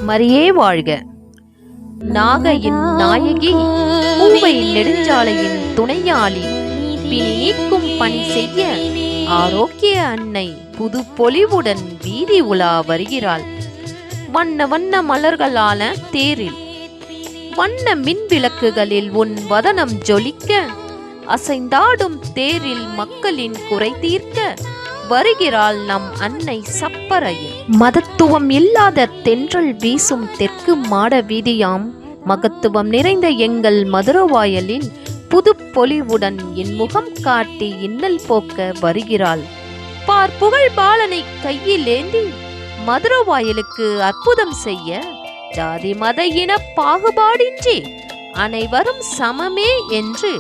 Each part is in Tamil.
மரியே வாழ்க. நாகையின் நாயகி, பூவை நெடுஞ்சாலையின் துணையாளி, பிணி நீக்கும் பணி செய்ய ஆரோக்கிய அன்னை புது பொலிவுடன் வீதி உலா வருகிறாள். வண்ண வண்ண மலர்களான தேரில், வண்ண மின் விளக்குகளில் உன் வதனம் ஜொலிக்க, அசைந்தாடும் தேரில் மக்களின் குறை தீர்க்க வருகிறாள் நம் அன்னை சப்பரையில். மதத்துவம் இல்லாத தென்றல் வீசும் தெற்கு மாட வீதியாம் மகத்துவம் நிறைந்த எங்கள் மதுரவாயலில் புது பொலிவுடன் என் முகம் காட்டி இன்னல் போக்க வருகிறாள். பார் புகழ் பாலனை கையில் ஏந்தி மதுரவாயலுக்கு அற்புதம் செய்ய, ஜாதி மத இன பாகுபாடின்றி அனைவரும் சமமே என்று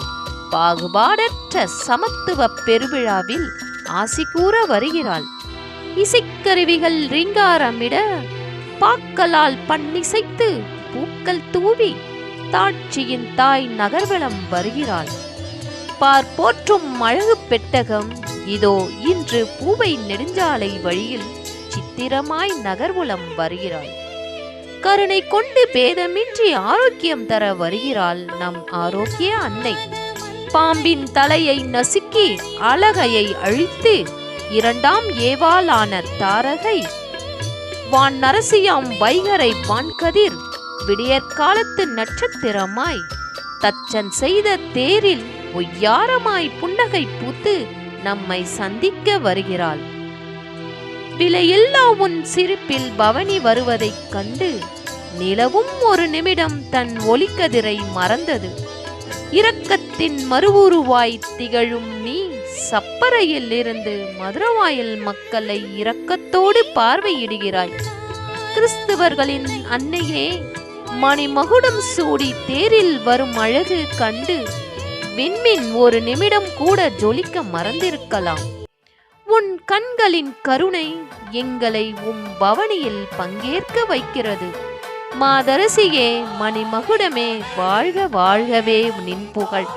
பாகுபாடற்ற சமத்துவ பெருவிழாவில் ஆசி கூற வருகிறாள். இசைக்கருவிகள் ரீங்காரமிட, பாக்களால் பண்ணிசைத்து பூக்கள் தூவி தாட்சியின் தாய் நகர்வலம் வருகிறாள். பார் போற்றும் அழகு பெட்டகம் இதோ இன்று பூவை நெடுஞ்சாலை வழியில் சித்திரமாய் நகர்வலம் வருகிறாள். கருணை கொண்டு பேதமின்றி ஆரோக்கியம் தர வருகிறாள் நம் ஆரோக்கிய அன்னை. பாம்பின் தலையை நசுக்கி அழகையை அழித்து இரண்டாம் ஏவாளான தாரகை, வான் நரசியாம் வைகரை வான்கதிர் விடியற்காலத்து நட்சத்திரமாய் தச்சன் செய்த தேரில் ஒய்யாரமாய் புன்னகை பூத்து நம்மை சந்திக்க வருகிறாள். விலையில்லா உன் சிரிப்பில் பவனி வருவதைக் கண்டு நிலவும் ஒரு நிமிடம் தன் ஒளிக்கதிரை மறந்தது. இரக்கத்தின் மறுவுருவாய் திகழும் நீ சப்பரையில் இருந்து மதுரவாயல் மக்களை இரக்கத்தோடு பார்வையிடுகிறாய். கிறிஸ்தவர்களின் அன்னையே, மணிமகுடம் சூடி தேரில் வரும் அழகு கண்டு விண்மின் ஒரு நிமிடம் கூட ஜொலிக்க மறந்திருக்கலாம். உன் கண்களின் கருணை எங்களை பவனியில் பங்கேற்க வைக்கிறது. மாதரசியே, மணிமகுடமே, வாழ்க வாழ்கவே நின் புகழ்.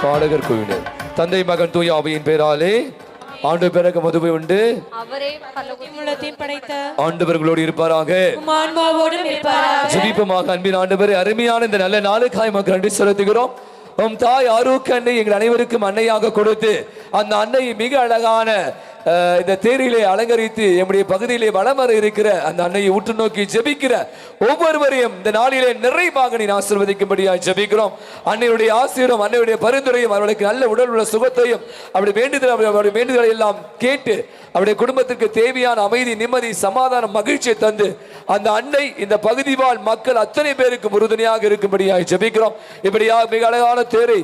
பாடகர் குழுவினர் தந்தை மகன் தூய ஆவியின் பேராலே ஆண்டு பிறகு மதுவை உண்டு ஆண்டவர்களோடு இருப்பாராக. ஜெபிப்போமாக. அன்பின் ஆண்டவரே, அருமையான இந்த நல்ல நாளுக்காய் மக்கள் நன்றி செலுத்துகிறோம். உம் தாய் ஆரோக்கிய அன்னை எங்கள் அனைவருக்கும் அன்னையாக கொடுத்து அந்த அன்னை மிக அழகான இந்த தேரிலே அலங்கரித்து நம்முடைய பகுதியிலே வலம் வர இருக்கிற அந்த அன்னையை உற்று நோக்கி ஜெபிக்கிற ஒவ்வொருவரையும் இந்த நாளிலே நிறைவாக நீ ஆசீர்வதிக்கும்படியாக ஜெபிக்கிறோம். அன்னையுடைய ஆசீர்வாதம், அன்னையுடைய பரிந்துரையும், அவர்களுக்கு நல்ல உடல் உள்ள சுகத்தையும், அவருடைய வேண்டுதலை எல்லாம் கேட்டு அவருடைய குடும்பத்திற்கு தேவையான அமைதி, நிம்மதி, சமாதானம், மகிழ்ச்சியை தந்து அந்த அன்னை இந்த பகுதி வாழ் மக்கள் அத்தனை பேருக்கு உறுதுணையாக இருக்கும்படியாக ஜெபிக்கிறோம். இப்படியா மிக அழகான தேரை,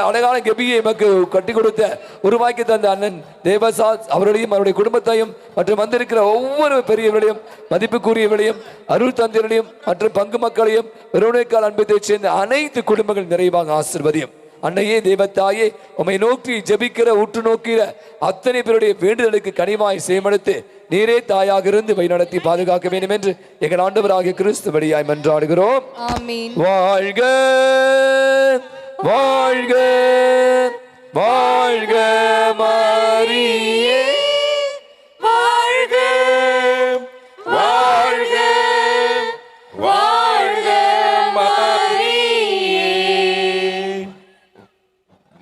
அழகான கெபியை நமக்கு கட்டி கொடுத்த உருவாக்கி தந்த அண்ணன் தேவசாத் அவர்களையும் அவருடைய குடும்பத்தையும் மற்றும் வந்திருக்கிற ஒவ்வொரு பெரியவர்களையும், மதிப்புக்குரியவர்களையும், அருள் தந்தைகளையும் மற்றும் பங்கு மக்களையும், வெறுமைக்கால் அன்பத்தை சேர்ந்த அனைத்து குடும்பங்கள் நிறைவாக ஆசீர்வதியும். அன்னையே, தேவத்தாயே, உம்மை நோக்கி ஜெபிக்கிற உற்று நோக்கிற அத்தனை பேருடைய வேண்டுதலுக்கு கனிவாய் சேமடுத்து நீரே தாயாக இருந்து வழி நடத்தி பாதுகாக்க வேண்டும் என்று எங்கள் ஆண்டவராகிய கிறிஸ்து வழியாய் மன்றாடுகிறோம். வாழ்க வாழ்க வாழ்க மரியே, வாழ்க வாழ்க வாழ்க மரியே.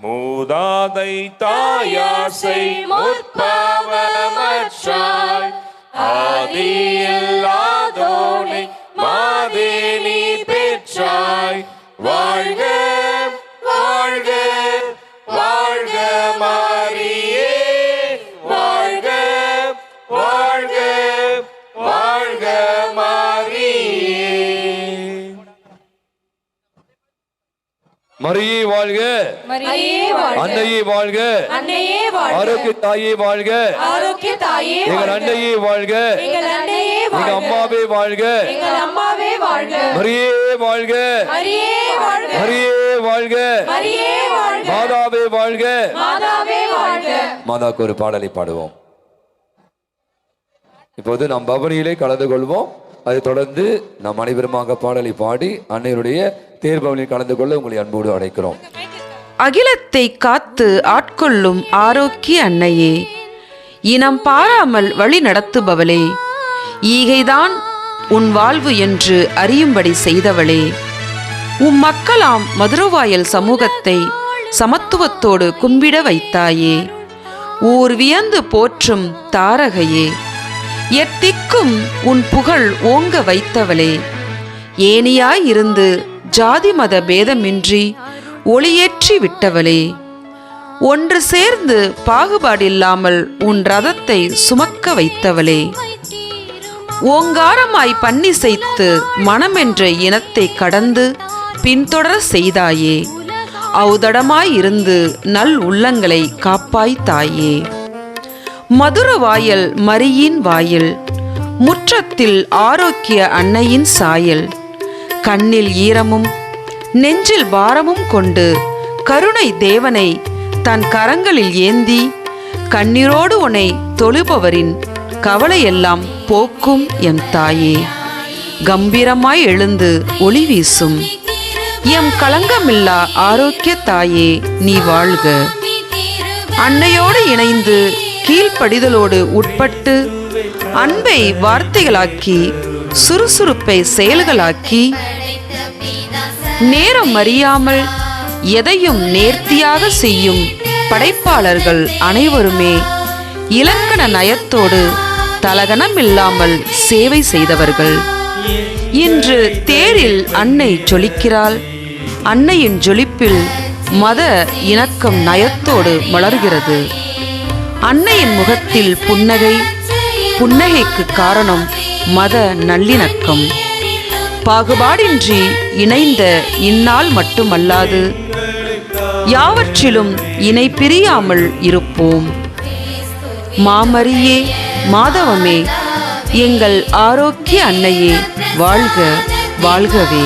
மூதாதை தாயாசை முற்பவமற்றாய், ஆதியில்லாதோனை மாதேனி பெற்றாய். வாழ்க வாழ்க வாழ்க மரியே, வாழ்க வாழ்க வாழ்க மரியே. மரியே வாழ்க, அன்னையே வாழ்க, ஆரோக்கிய தாயே வாழ்க, எங்கள் அன்னையே வாழ்க, எங்கள் அம்மாவே வாழ்க, மரியே வாழ்க, மரியே வாழ்க, மாதாவே வாழ்க. மாதாவுக்கு ஒரு பாடலை பாடுவோம். இப்போது நாம் பவனியிலே கலந்து கொள்வோம். அதை தொடர்ந்து நாம் அனைவருமாக பாடலை பாடி அன்னையருடைய தேர்பவனில் கலந்து கொள்ள உங்களை அன்போடு அழைக்கிறோம். அகிலத்தை காத்து ஆட்கொள்ளும் ஆரோக்கிய அன்னையே, இனம் பாராமல் வழி நடத்துபவளே, ஈகைதான் உன் வாழ்வு என்று அறியும்படி செய்தவளே, மக்களாம் மதுரவாயல் சமூகத்தை சமத்துவத்தோடு கும்பிட வைத்தாயே, ஊர் வியந்து போற்றும் தாரகையே, எத்திக்கும் உன் புகழ் ஓங்க வைத்தவளே, ஏனியாயிருந்து ஜாதி மத பேதமின்றி ஒளியேற்றி விட்டவளே, ஒன்று சேர்ந்து பாகுபாடில்லாமல் உன் ரதத்தை சுமக்க வைத்தவளே, ஓங்காரமாய் பன்னிசைத்து மனமென்ற இனத்தை கடந்து பின்தொடர செய்தாயே, ஔதடமாயிருந்து நல் உள்ளங்களை காப்பாய் தாயே. மதுர வாயல் மரியின் வாயில், முற்றத்தில் ஆரோக்கிய அன்னையின் சாயல், கண்ணில் ஈரமும் நெஞ்சில் பாரமும் கொண்டு கருணை தேவனை தன் கரங்களில் ஏந்தி கண்ணீரோடு உன்னை தொழுபவரின் கவலையெல்லாம் போக்கும் எம் தாயே. கம்பீரமாய் எழுந்து ஒளி வீசும் எம் களங்கமில்லா ஆரோக்கிய தாயே, நீ வாழ்க. அன்னையோடு இணைந்து கீழ்ப்படிதலோடு உட்பட்டு அன்பை வார்த்தைகளாக்கி சுறுசுறுப்பை செயல்களாக்கி நேரம் அறியாமல் எதையும் நேர்த்தியாக செய்யும் படைப்பாளர்கள் அனைவருமே இலக்கண நயத்தோடு தலகணமில்லாமல் சேவை செய்தவர்கள். இன்று தேரில் அன்னை ஜொலிக்கிறாள். அன்னையின் ஜொலிப்பில் மத இணக்கம் நயத்தோடு மலர்கிறது. அன்னையின் முகத்தில் புன்னகை, புன்னகைக்கு காரணம் மத நல்லிணக்கம். பாகுபாடின்றி இணைந்த இந்நாள் மட்டுமல்லாது யாவற்றிலும் இணை பிரியாமல் இருப்போம். மாமரியே, மாதவமே, எங்கள் ஆரோக்கிய அன்னையே, வாழ்க வாழ்கவே.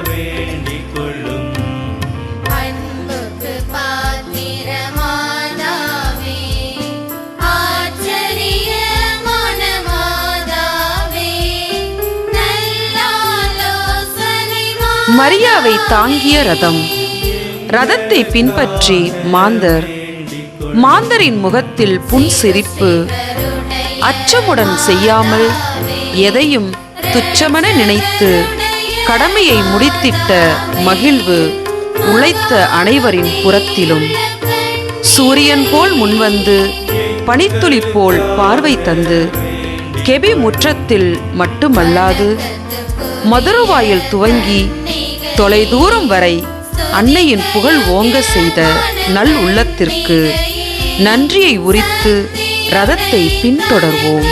வேண்டிக் கொள்ளும் மரியாவை தாங்கிய ரதம். ரதத்தை பின்பற்றி மாந்தரின் முகத்தில் புன்சிரிப்பு. அச்சமுடன் செய்யாமல் எதையும் துச்சமென நினைத்து கடமையை முடித்திட்ட மகிழ்வு உழைத்த அனைவரின் புறத்திலும். சூரியன் போல் முன்வந்து பனித்துளி போல் பார்வை தந்து கெபி முற்றத்தில் மட்டுமல்லாது மதுரவாயில் துவங்கி தொலைதூரம் வரை அன்னையின் புகழ் ஓங்க செய்த நல் உள்ளத்திற்கு நன்றியை உரித்து ரதத்தை பின்தொடர்வோம்.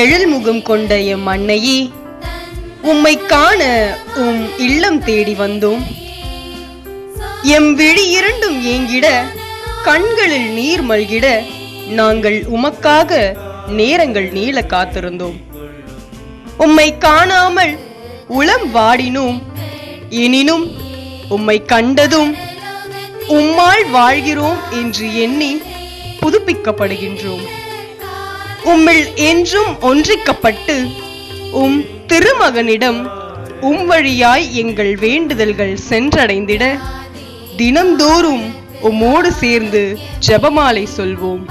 எழில் முகம் கொண்ட எம் அன்னையே, உம்மை காண உம் இல்லம் தேடி வந்தோம். எம் விழி இரண்டும் ஏங்கிட, கண்களில் நீர் மல்கிட, நாங்கள் உமக்காக நேரங்கள் நீள காத்திருந்தோம். உம்மை காணாமல் உளம் வாடினோம். எனினும் உம்மை கண்டதும் உம்மால் வாழ்கிறோம் என்று எண்ணி புதுப்பிக்கப்படுகின்றோம். உம்மில் என்றும் ஒன்றிக்கப்பட்டு உம் திருமகனிடம் உம் வழியாய் எங்கள் வேண்டுதல்கள் சென்றடைந்திட தினந்தோறும் உம்மோடு சேர்ந்து ஜெபமாலை சொல்வோம்.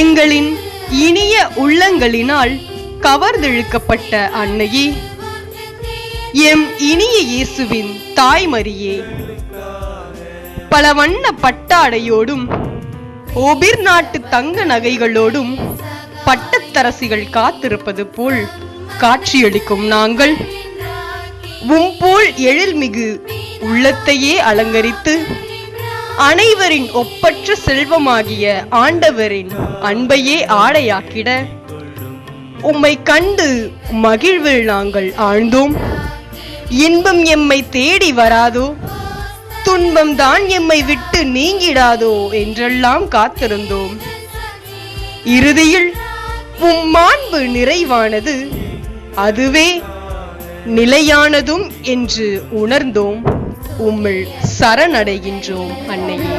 எங்களின் இனிய உள்ளங்களினால் கவர்ந்தெழுக்கப்பட்ட அன்னையே, எம் இனிய இயேசுவின் தாய்மரியே, பல வண்ண பட்டாடையோடும் ஓபிர் நாட்டு தங்க நகைகளோடும் பட்டத்தரசிகள் காத்திருப்பது போல் காட்சியளிக்கும் நாங்கள் உம் போல் எழில்மிகு உள்ளத்தையே அலங்கரித்து அனைவரின் ஒப்பற்ற செல்வமாகிய ஆண்டவரின் அன்பையே ஆடையாக்கிட உம்மை கண்டு மகிழ்வில் நாங்கள் ஆழ்ந்தோம். இன்பம் எம்மை தேடி வராதோ, துன்பம் தான் எம்மை விட்டு நீங்கிடாதோ என்றெல்லாம் காத்திருந்தோம். இறுதியில் உம் மாண்பு நிறைவானது, அதுவே நிலையானதும் என்று உணர்ந்தோம். உம்மில் சரணடைகின்றோம் அன்னையே.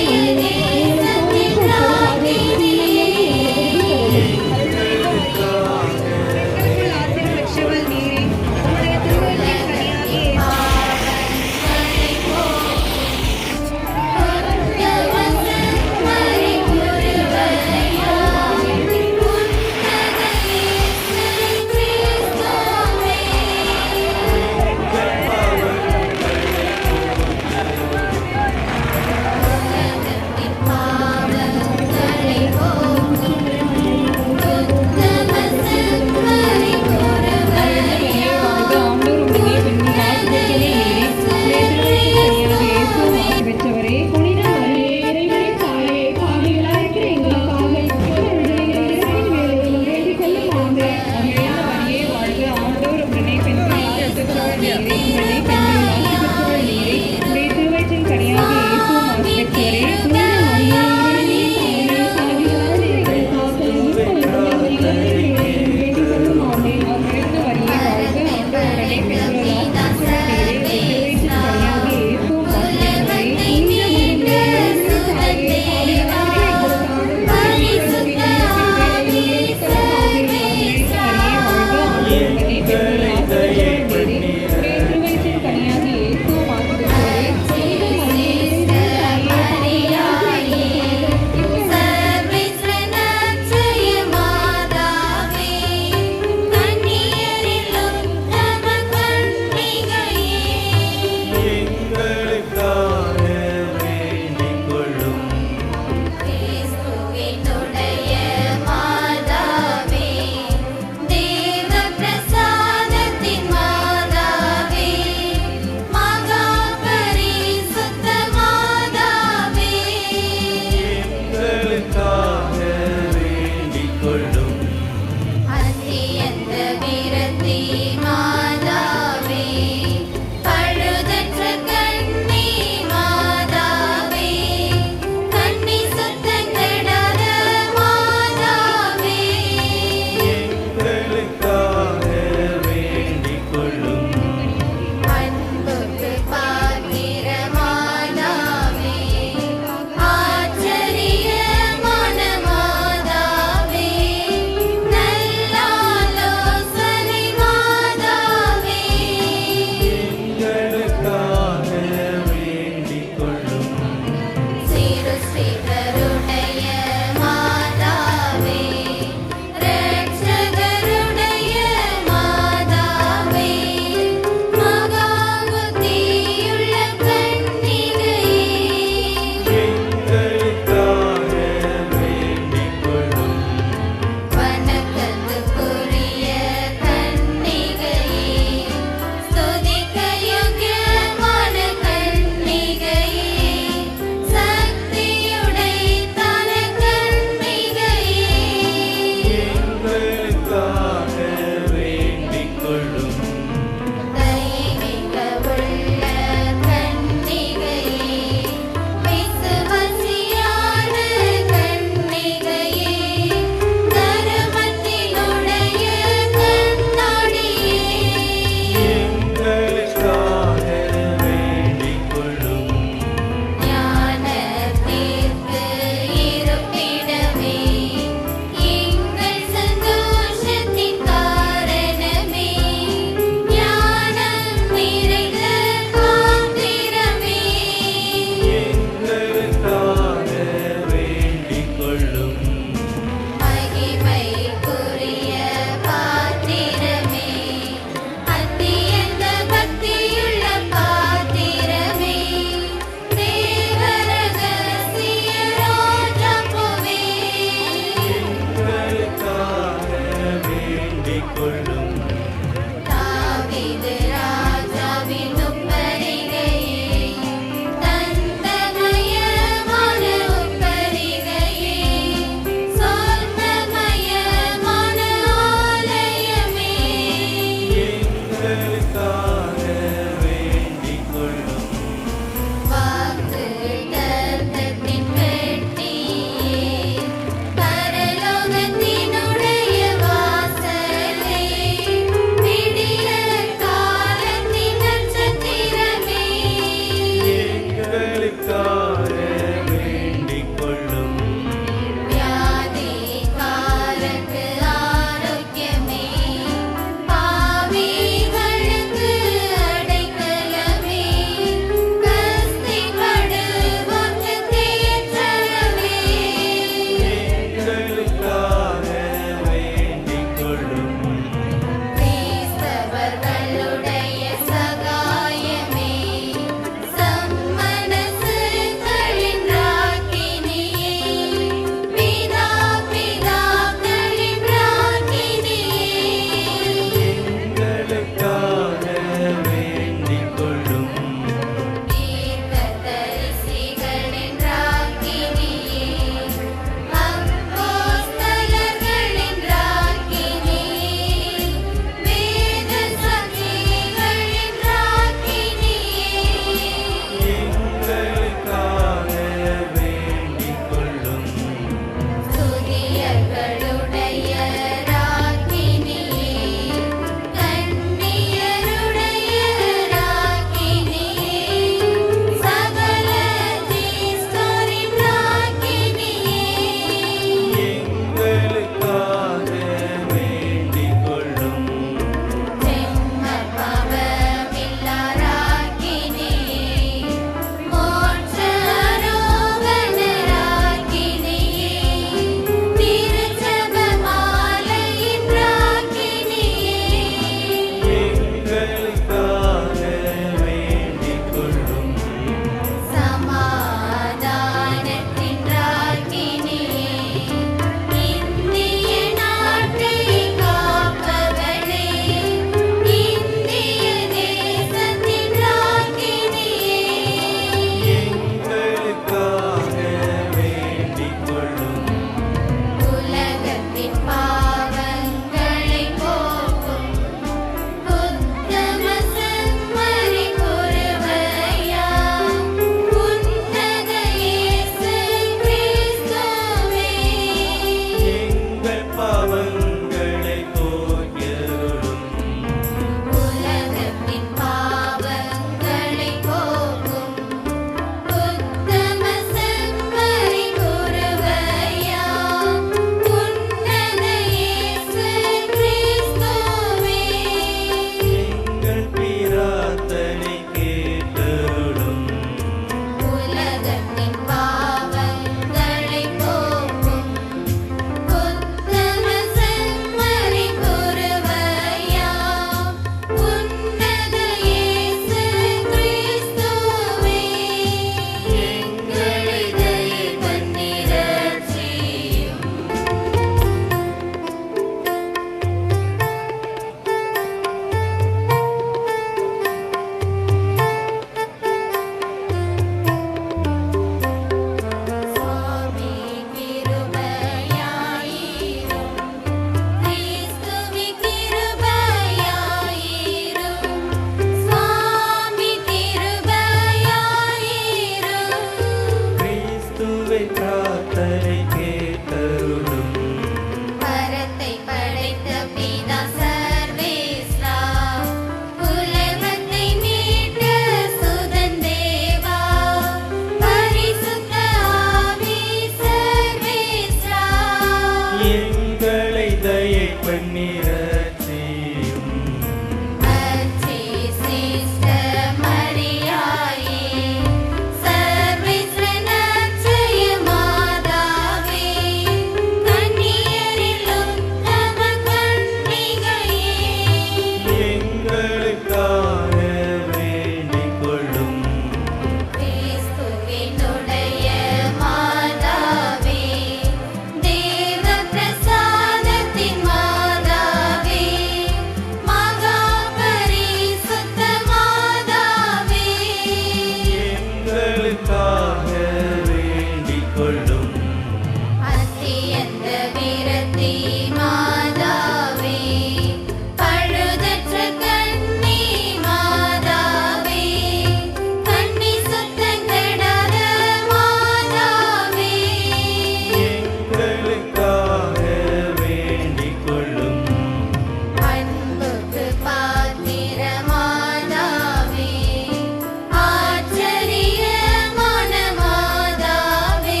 ஆச்சரியமான மாதாவே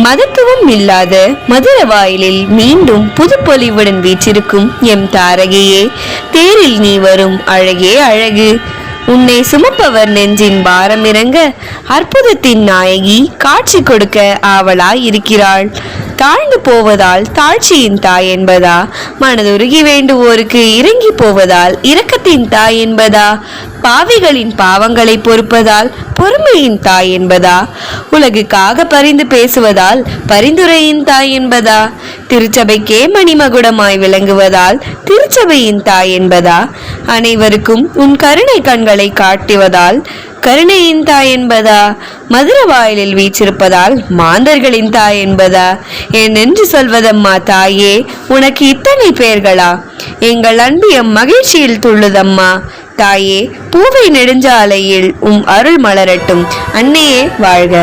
மதத்துவம் இல்லாத மதுர வாயிலில் மீண்டும் புதுப்பொலிவுடன் வீற்றிருக்கும் எம் தாரகையே, தேரில் நீ வரும் அழகே அழகு. உன்னை சுமப்பவர் நெஞ்சின் பாரம் இறங்க அற்புதத்தின் நாயகி காட்சி கொடுக்க ஆவலாய் இருக்கிறாள். தாழ்ந்து போவதால் தாழ்ச்சியின் தாய் என்பதா, மனதுருகி வேண்டுவோருக்கு இறங்கி போவதால் இரக்கத்தின் தாய் என்பதா, பாவிகளின் பாவங்களை பொறுப்பதால் பொறுமையின் தாய் என்பதா, உலகுக்காக பரிந்து பேசுவதால் பரிந்துரையின் தாய் என்பதா, திருச்சபைக்கே மணிமகுடமாய் விளங்குவதால் திருச்சபையின் தாய் என்பதா, அனைவருக்கும் உன் கருணை கண்களை காட்டுவதால் கருணையின் தாய் என்பதா, மதுர வாயிலில் வீற்றிருப்பதால் மாந்தர்களின் தாய் என்பதா, என்று சொல்வதம்மா தாயே, உனக்கு இத்தனை பெயர்களா? எங்கள் அன்பு எம் மகிழ்ச்சியில் துள்ளுதம்மா தாயே. பூவை நெடுஞ்சாலையில் அருள் மலரட்டும். அன்னையே வாழ்க.